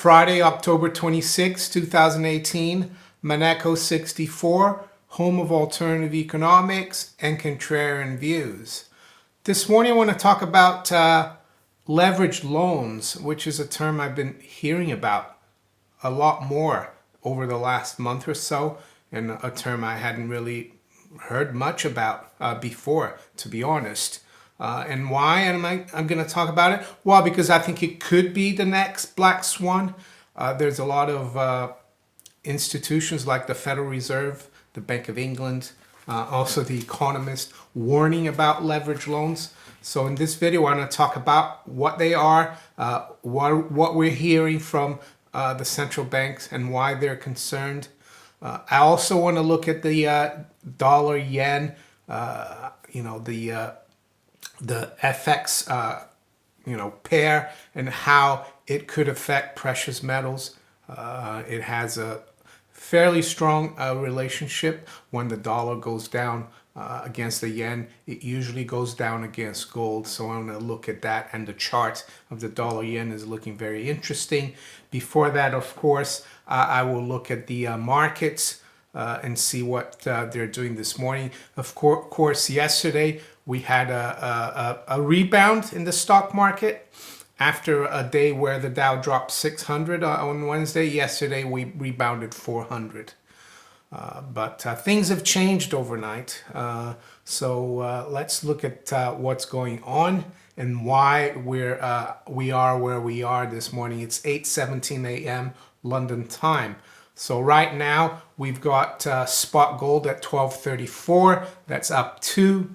Friday, October 26, 2018, Monaco 64, home of alternative economics and contrarian views. This morning I want to talk about leveraged loans, which is a term I've been hearing about a lot more over the last month or so, and a term I hadn't really heard much about before, to be honest. And why am I'm going to talk about it? Well, because I think it could be the next black swan. There's a lot of institutions like the Federal Reserve, the Bank of England, also the Economist, warning about leverage loans. So in this video, I want to talk about what they are, what we're hearing from the central banks and why they're concerned. I also want to look at the dollar yen, the FX, pair, and how it could affect precious metals. It has a fairly strong relationship. When the dollar goes down against the yen, it usually goes down against gold. So I'm going to look at that, and the chart of the dollar yen is looking very interesting. Before that, of course, I will look at the markets and see what they're doing this morning. Of course, yesterday we had a rebound in the stock market after a day where the Dow dropped 600 on Wednesday. Yesterday we rebounded 400. But things have changed overnight. So let's look at what's going on and why we are where we are this morning. It's 8:17 a.m. London time. So right now we've got spot gold at 1234. That's up 2.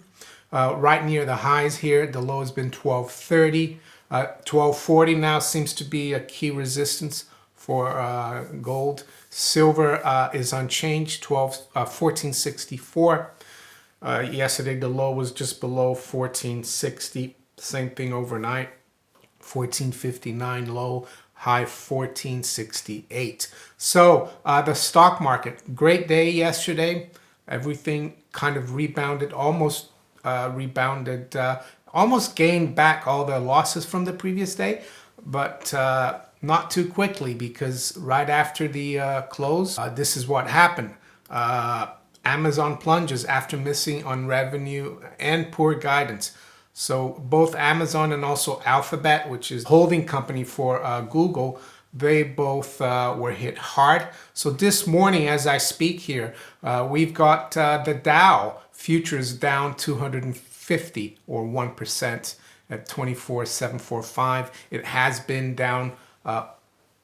Right near the highs here. The low has been 1230. 1240 now seems to be a key resistance for gold. Silver is unchanged, 1464. Yesterday the low was just below 1460. Same thing overnight. 1459 low, high 1468. So the stock market, great day yesterday. Everything kind of rebounded, almost gained back all the losses from the previous day, but not too quickly, because right after the close, this is what happened. Amazon plunges after missing on revenue and poor guidance. So both Amazon and also Alphabet, which is holding company for Google, they both were hit hard. So this morning, as I speak here, we've got the Dow futures down 250 or 1% at 24,745. It has been down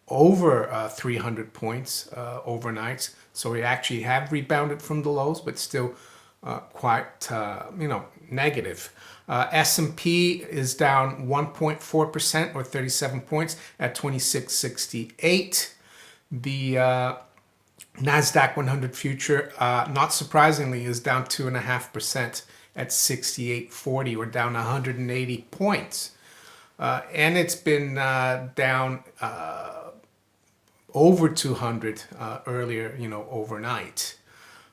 over 300 points overnight. So we actually have rebounded from the lows, but still quite, negative. S&P is down 1.4% or 37 points at 2668. The NASDAQ 100 future, not surprisingly, is down 2.5% at 6840, or down 180 points. And it's been down over 200 earlier, overnight.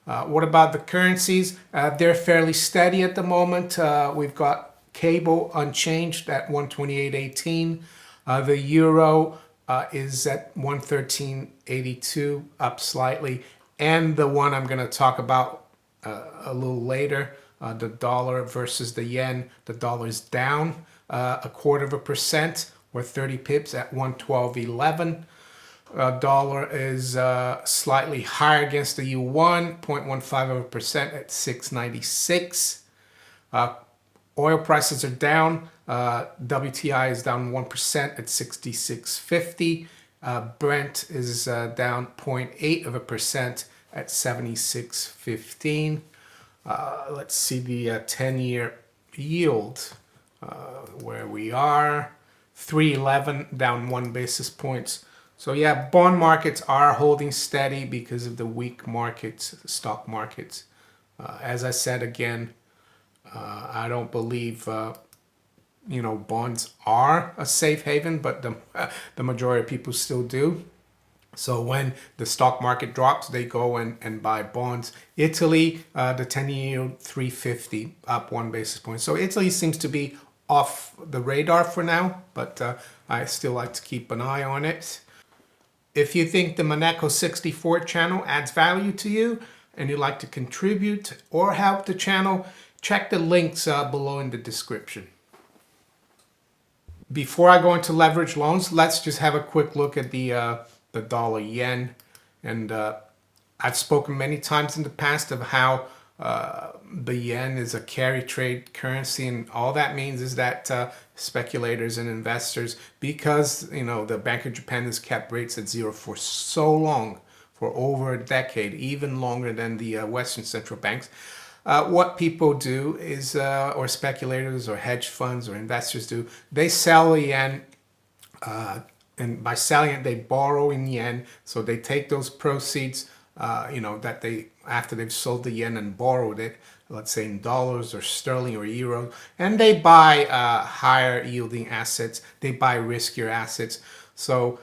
What about the currencies? They're fairly steady at the moment. We've got cable unchanged at 128.18. The euro is at 113.82, up slightly. And the one I'm going to talk about a little later, the dollar versus the yen. The dollar is down 0.25% or 30 pips at 112.11. Dollar is slightly higher against the yuan, 0.15% at 696. Oil prices are down. WTI is down 1% at 66.50. Brent is down 0.8% at 76.15. Let's see the 10-year yield, where we are. 3.11, down 1 basis point. So yeah, bond markets are holding steady because of the weak markets, stock markets. As I said again, I don't believe bonds are a safe haven, but the majority of people still do. So when the stock market drops, they go and buy bonds. Italy, the 10-year yield 350, up 1 basis point. So Italy seems to be off the radar for now, but I still like to keep an eye on it. If you think the Monaco 64 channel adds value to you and you'd like to contribute or help the channel, check the links below in the description. Before I go into leverage loans, let's just have a quick look at the dollar yen. And I've spoken many times in the past of how the yen is a carry trade currency, and all that means is that speculators and investors, because the Bank of Japan has kept rates at zero for so long, for over a decade, even longer than the Western central banks, what people do is, or speculators or hedge funds or investors do, they sell the yen, and by selling it, they borrow in yen. So they take those proceeds, that they, after they've sold the yen and borrowed it, let's say in dollars or sterling or euro, and they buy higher yielding assets. They buy riskier assets. So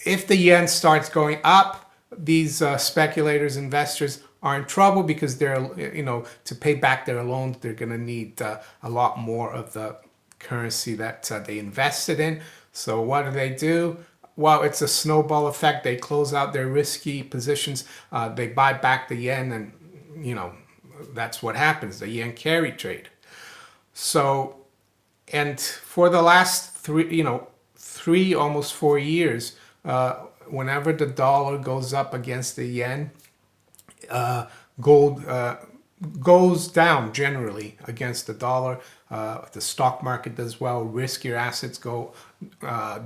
if the yen starts going up, these speculators, investors are in trouble, because they're, to pay back their loans, they're going to need a lot more of the currency that they invested in. So what do? Well, it's a snowball effect. They close out their risky positions. They buy back the yen, and that's what happens. The yen carry trade. So, and for the last three almost 4 years, whenever the dollar goes up against the yen, gold goes down generally against the dollar. The stock market does well. Riskier assets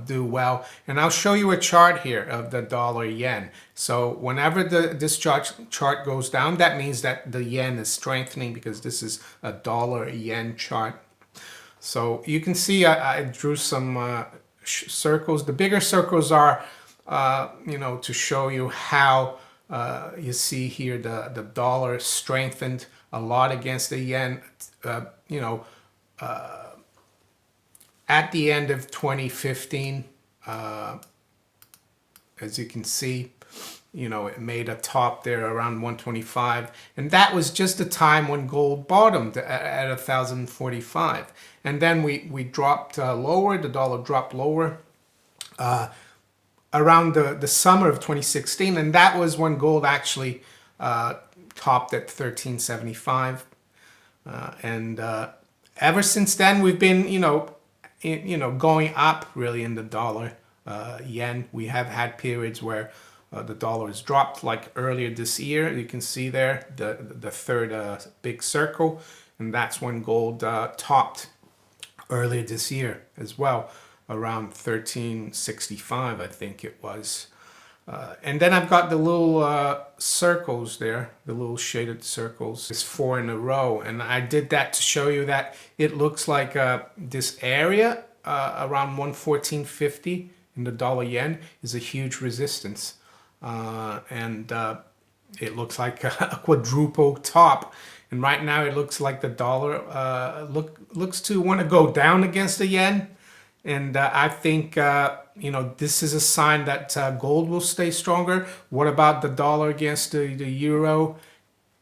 do well. And I'll show you a chart here of the dollar yen. So whenever this chart goes down, that means that the yen is strengthening, because this is a dollar yen chart. So you can see I drew some circles. The bigger circles are, to show you how you see here the dollar strengthened a lot against the yen. At the end of 2015, as you can see, it made a top there around 125, and that was just the time when gold bottomed at 1,045, and then we dropped lower. The dollar dropped lower around the summer of 2016, and that was when gold actually topped at 1375, and ever since then we've been going up really in the dollar yen. We have had periods where the dollar has dropped, like earlier this year. You can see there the third big circle, and that's when gold topped earlier this year as well, around 1365, I think it was. And then I've got the little circles there, the little shaded circles. It's 4 in a row, and I did that to show you that it looks like this area around 114.50 in the dollar yen is a huge resistance, and it looks like a quadruple top. And right now it looks like the dollar looks to want to go down against the yen. And I think, this is a sign that gold will stay stronger. What about the dollar against the euro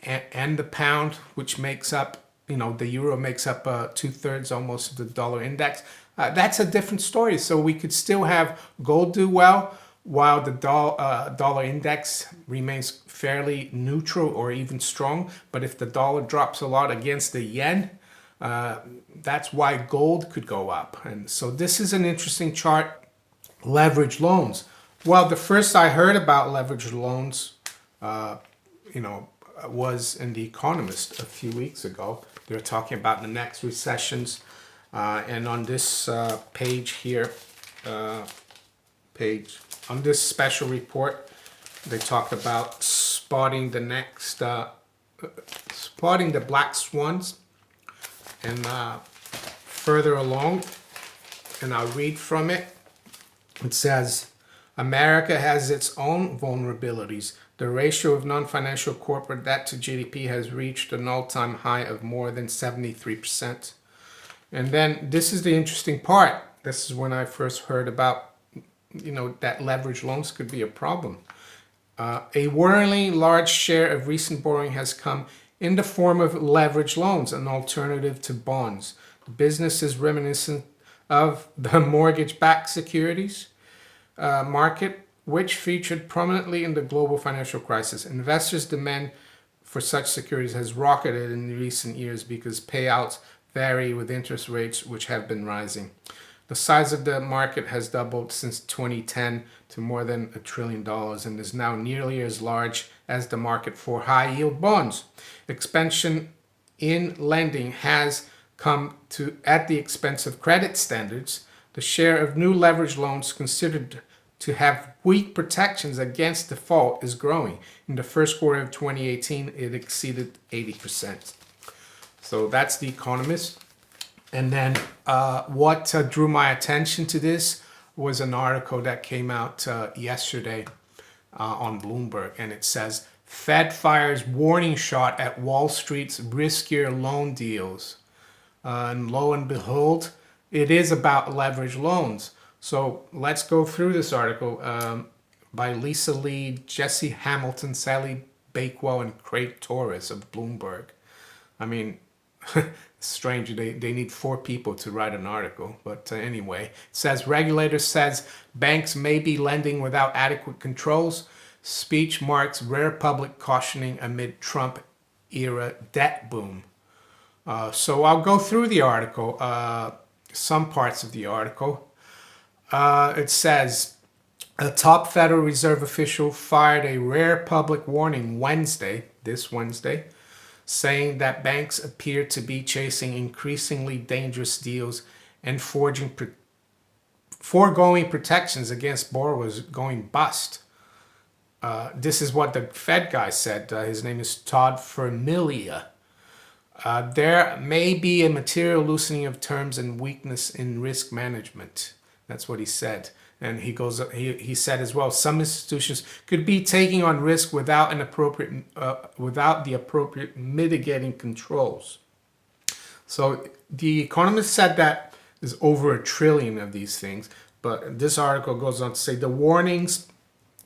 and the pound, which makes up, the euro makes up 2/3 almost of the dollar index? That's a different story. So we could still have gold do well, while the dollar index remains fairly neutral or even strong. But if the dollar drops a lot against the yen, that's why gold could go up. And so this is an interesting chart. Leverage loans. Well, the first I heard about leverage loans, was in The Economist a few weeks ago. They were talking about the next recessions. And on this page here, on this special report, they talk about spotting the next, spotting the black swans. And further along, and I'll read from it, it says, America has its own vulnerabilities. The ratio of non-financial corporate debt to GDP has reached an all-time high of more than 73%. And then this is the interesting part. This is when I first heard about, that leverage loans could be a problem. A worryingly large share of recent borrowing has come in the form of leverage loans, an alternative to bonds. The business is reminiscent of the mortgage-backed securities. market, which featured prominently in the global financial crisis. Investors' demand for such securities has rocketed in recent years because payouts vary with interest rates, which have been rising. The size of the market has doubled since 2010 to more than $1 trillion and is now nearly as large as the market for high-yield bonds. Expansion in lending has come to at the expense of credit standards. The share of new leveraged loans considered to have weak protections against default is growing. In the first quarter of 2018, it exceeded 80%. So that's The Economist. And then what drew my attention to this was an article that came out yesterday on Bloomberg. And it says, Fed fires warning shot at Wall Street's riskier loan deals. And lo and behold, it is about leveraged loans. So let's go through this article by Lisa Lee, Jesse Hamilton, Sally Bakewell, and Craig Torres of Bloomberg. I mean, strange. They need 4 people to write an article. But anyway, it says regulator says banks may be lending without adequate controls. Speech marks rare public cautioning amid Trump era debt boom. So I'll go through the article, some parts of the article. It says a top Federal Reserve official fired a rare public warning this Wednesday, saying that banks appear to be chasing increasingly dangerous deals and foregoing protections against borrowers going bust. This is what the Fed guy said. His name is Todd Vermillion. There may be a material loosening of terms and weakness in risk management. That's what he said. And he said as well, some institutions could be taking on risk without the appropriate mitigating controls. So The Economist said that there's over $1 trillion of these things. But this article goes on to say the warnings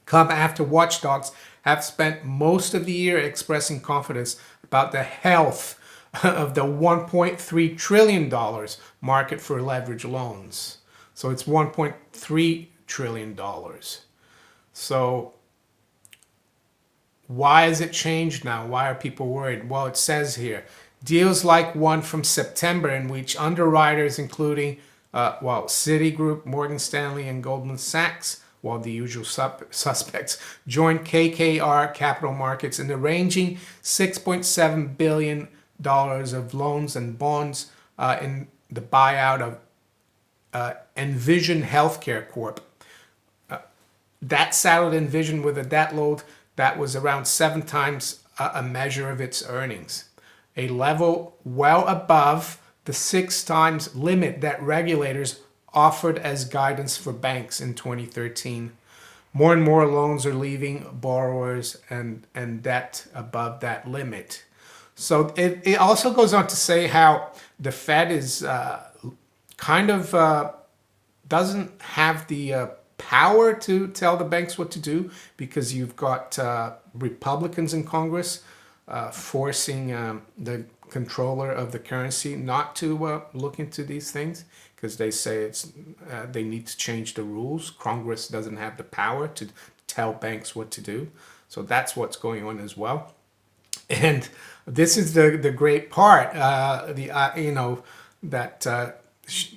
come after watchdogs have spent most of the year expressing confidence about the health of the $1.3 trillion market for leveraged loans. So it's $1.3 trillion. So why has it changed now? Why are people worried? Well, it says here, deals like one from September in which underwriters including Citigroup, Morgan Stanley, and Goldman Sachs, while the usual suspects, joined KKR Capital Markets in arranging $6.7 billion of loans and bonds in the buyout of Envision Healthcare Corp. That saddled Envision with a debt load that was around 7 times a measure of its earnings, a level well above the 6 times limit that regulators offered as guidance for banks in 2013. More and more loans are leaving borrowers and debt above that limit. So it also goes on to say how the Fed is doesn't have the power to tell the banks what to do because you've got Republicans in Congress forcing the controller of the currency not to look into these things because they say they need to change the rules. Congress doesn't have the power to tell banks what to do. So that's what's going on as well. And this is the great part, that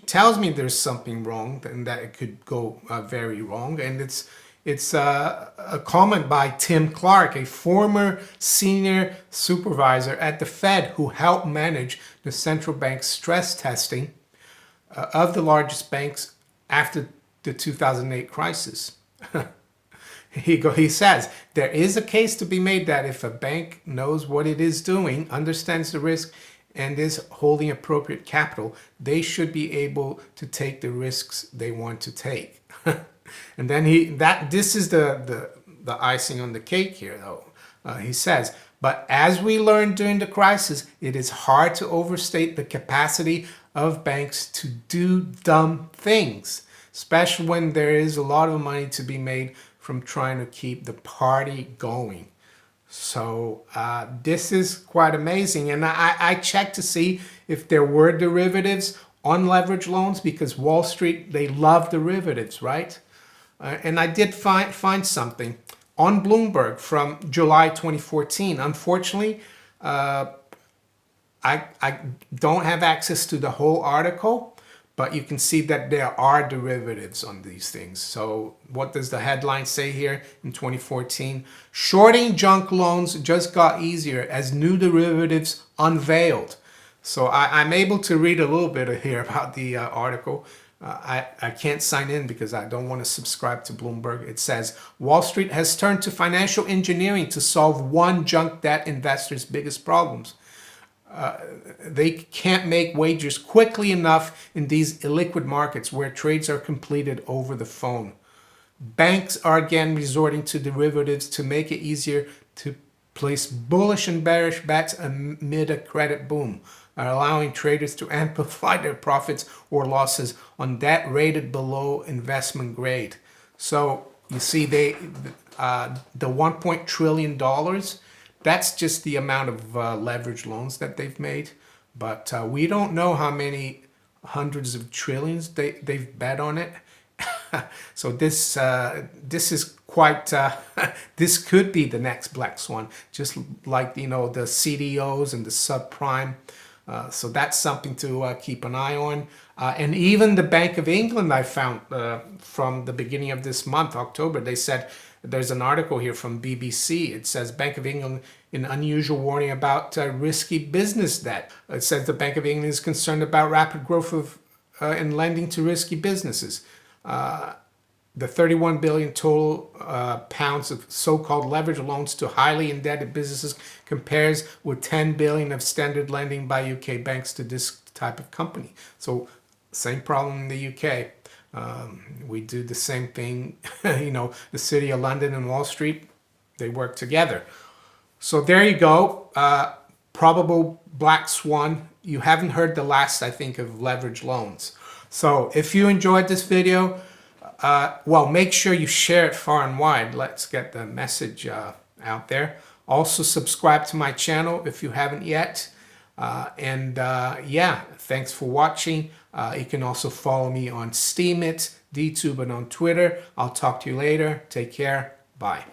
tells me there's something wrong and that it could go very wrong. And it's a comment by Tim Clark, a former senior supervisor at the Fed who helped manage the central bank's stress testing of the largest banks after the 2008 crisis. He says, there is a case to be made that if a bank knows what it is doing, understands the risk, and is holding appropriate capital, they should be able to take the risks they want to take. And then this is the icing on the cake here, though. He says, but as we learned during the crisis, it is hard to overstate the capacity of banks to do dumb things, especially when there is a lot of money to be made from trying to keep the party going. So this is quite amazing. And I checked to see if there were derivatives on leverage loans because Wall Street, they love derivatives, right? And I did find something on Bloomberg from July 2014. Unfortunately, I don't have access to the whole article, but you can see that there are derivatives on these things. So what does the headline say here in 2014? Shorting junk loans just got easier as new derivatives unveiled. So I'm able to read a little bit here about the article. I can't sign in because I don't want to subscribe to Bloomberg. It says, Wall Street has turned to financial engineering to solve one junk debt investor's biggest problems. They can't make wagers quickly enough in these illiquid markets where trades are completed over the phone. Banks are again resorting to derivatives to make it easier to place bullish and bearish bets amid a credit boom, allowing traders to amplify their profits or losses on debt rated below investment grade. So you see, the $1 trillion, that's just the amount of leveraged loans that they've made. But we don't know how many hundreds of trillions they've bet on it. So this is quite, this could be the next black swan, just like, the CDOs and the subprime. So that's something to keep an eye on. And even the Bank of England, I found from the beginning of this month, October, they said, there's an article here from BBC. It says Bank of England in unusual warning about risky business debt. It says the Bank of England is concerned about rapid growth of in lending to risky businesses. The 31 billion total pounds of so-called leveraged loans to highly indebted businesses compares with 10 billion of standard lending by UK banks to this type of company. So same problem in the UK. We do the same thing. The City of London and Wall Street, they work together. So there you go. Probable black swan. You haven't heard the last, I think, of leverage loans. So if you enjoyed this video, well, make sure you share it far and wide. Let's get the message out there. Also subscribe to my channel if you haven't yet. Yeah, thanks for watching. You can also follow me on Steemit, DTube, and on Twitter. I'll talk to you later. Take care. Bye.